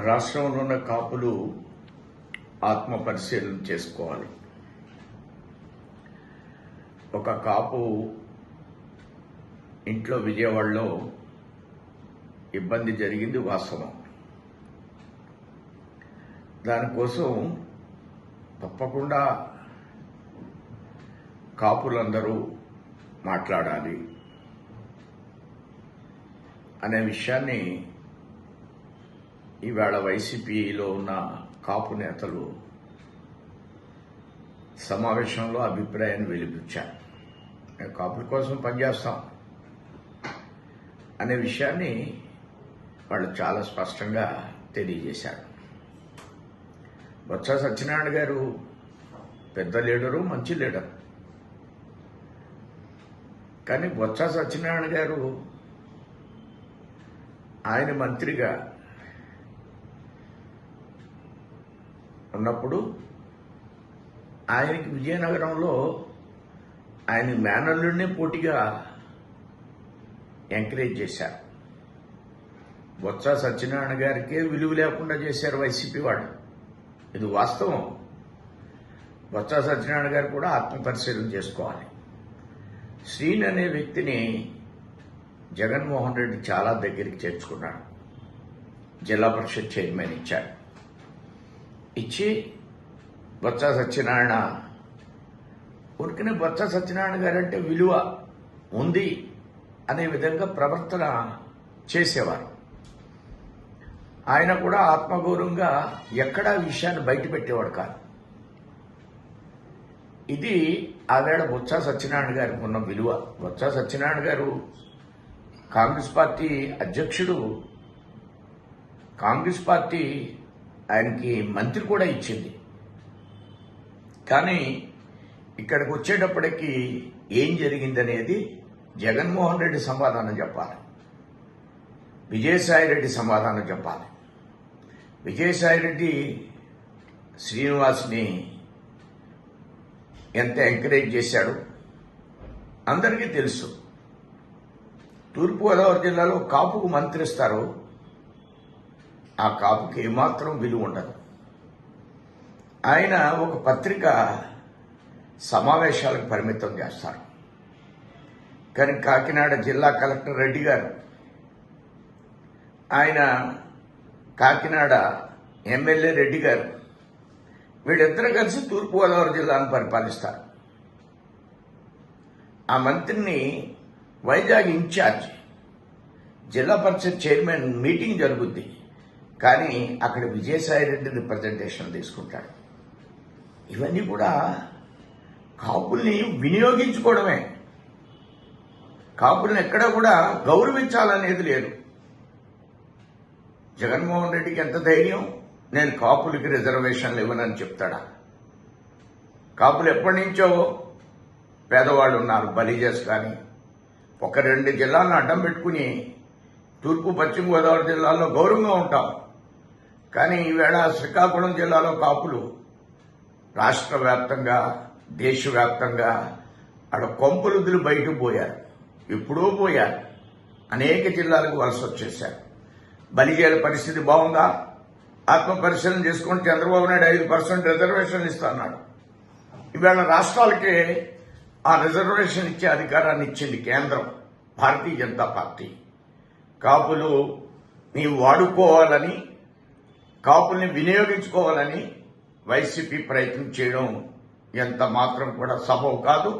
రాష్ట్రంలో ఉన్న కాపులు ఆత్మ పరిశీలన చేసుకోవాలి. ఒక కాపు ఇంట్లో విజయవాడలో ఇబ్బంది జరిగింది వాస్తవం. దానికోసం తప్పకుండా కాపులందరూ మాట్లాడాలి అనే విషయాన్ని ఈవేళ వైసీపీలో ఉన్న కాపు నేతలు సమావేశంలో అభిప్రాయాన్ని వెలిపించారు. మేము కాపుల కోసం పనిచేస్తాం అనే విషయాన్ని వాళ్ళు చాలా స్పష్టంగా తెలియజేశారు. బొత్స సత్యనారాయణ గారు పెద్ద లీడరు, మంచి లీడర్. కానీ బొత్స సత్యనారాయణ గారు ఆయన మంత్రిగా ఉన్నప్పుడు ఆయనకి విజయనగరంలో ఆయన మేనల్లుడినే పోటీగా ఎంకరేజ్ చేశారు. బొత్స సత్యనారాయణ గారికే విలువ లేకుండా చేశారు వైసీపీ వాళ్ళు. ఇది వాస్తవం. బొత్స సత్యనారాయణ గారు కూడా ఆత్మపరిశీలన చేసుకోవాలి. శ్రీని అనే వ్యక్తిని జగన్మోహన్ రెడ్డి చాలా దగ్గరికి చేర్చుకున్నాడు. జిల్లా పరిషత్ చైర్మన్ ఇచ్చాడు. ఇచ్చి బొత్స సత్యనారాయణ ఉరికిన బొత్స సత్యనారాయణ గారు అంటే విలువ ఉంది అనే విధంగా ప్రవర్తన చేసేవారు. ఆయన కూడా ఆత్మగౌరవంగా ఎక్కడా విషయాన్ని బయట పెట్టేవాడు కాదు. ఇది ఆవేళ బొత్స సత్యనారాయణ గారికి ఉన్న విలువ. బొత్స సత్యనారాయణ గారు కాంగ్రెస్ పార్టీ అధ్యక్షుడు. కాంగ్రెస్ పార్టీ ఆయనకి మంత్రి కూడా ఇచ్చింది. కానీ ఇక్కడికి వచ్చేటప్పటికి ఏం జరిగిందనేది జగన్మోహన్ రెడ్డి సమాధానం చెప్పాలి, విజయసాయి రెడ్డి సమాధానం చెప్పాలి. విజయసాయి రెడ్డి శ్రీనివాస్ని ఎంత ఎంకరేజ్ చేశాడు అందరికీ తెలుసు. తూర్పుగోదావరి జిల్లాలో కాపుకు మంత్రి ఇస్తారు, ఆ కాపుకి ఏమాత్రం విలువ ఉండదు. ఆయన ఒక పత్రిక సమావేశాలకు పరిమితం చేస్తారు. కానీ కాకినాడ జిల్లా కలెక్టర్ రెడ్డి గారు, ఆయన కాకినాడ ఎమ్మెల్యే రెడ్డి గారు, వీళ్ళిద్దరూ కలిసి తూర్పుగోదావరి జిల్లాను పరిపాలిస్తారు. ఆ మంత్రిని వైజాగ్ ఇన్ఛార్జ్, జిల్లా పరిషత్ చైర్మన్ మీటింగ్ జరుగుద్ది, కానీ అక్కడ విజయసాయి రెడ్డి రిప్రజెంటేషన్ తీసుకుంటాడు. ఇవన్నీ కూడా కాపుల్ని వినియోగించుకోవడమే. కాపుల్ని ఎక్కడా కూడా గౌరవించాలనేది లేదు. జగన్మోహన్ రెడ్డికి ఎంత ధైర్యం, నేను కాపులకి రిజర్వేషన్లు ఇవ్వనని చెప్తాడా? కాపులు ఎప్పటి నుంచో పేదవాళ్ళు ఉన్నారు, బలిజస్ కానీ. ఒక 2 జిల్లాలను అడ్డం పెట్టుకుని తూర్పు పశ్చిమ గోదావరి జిల్లాల్లో గౌరవంగా ఉంటాం. కానీ ఈవేళ శ్రీకాకుళం జిల్లాలో కాపులు రాష్ట్ర వ్యాప్తంగా, దేశవ్యాప్తంగా అక్కడ కొంపలుద్దులు బయటకు పోయారు. ఎప్పుడో పోయారు. అనేక జిల్లాలకు వలస వచ్చేశారు. బలిజేల పరిస్థితి బాగుందా? ఆత్మ పరిశీలన చేసుకుని చంద్రబాబు నాయుడు 5% రిజర్వేషన్ ఇస్తాన్నాడు. ఈవేళ రాష్ట్రాలకే ఆ రిజర్వేషన్ ఇచ్చే అధికారాన్ని ఇచ్చింది కేంద్రం, భారతీయ జనతా పార్టీ. కాపులు నీవు వాడుకోవాలని, కాపుల్ని వినియోగించుకోవాలని వైసీపీ ప్రయత్నం చేయడం ఎంత మాత్రం కూడా సబబు కాదు.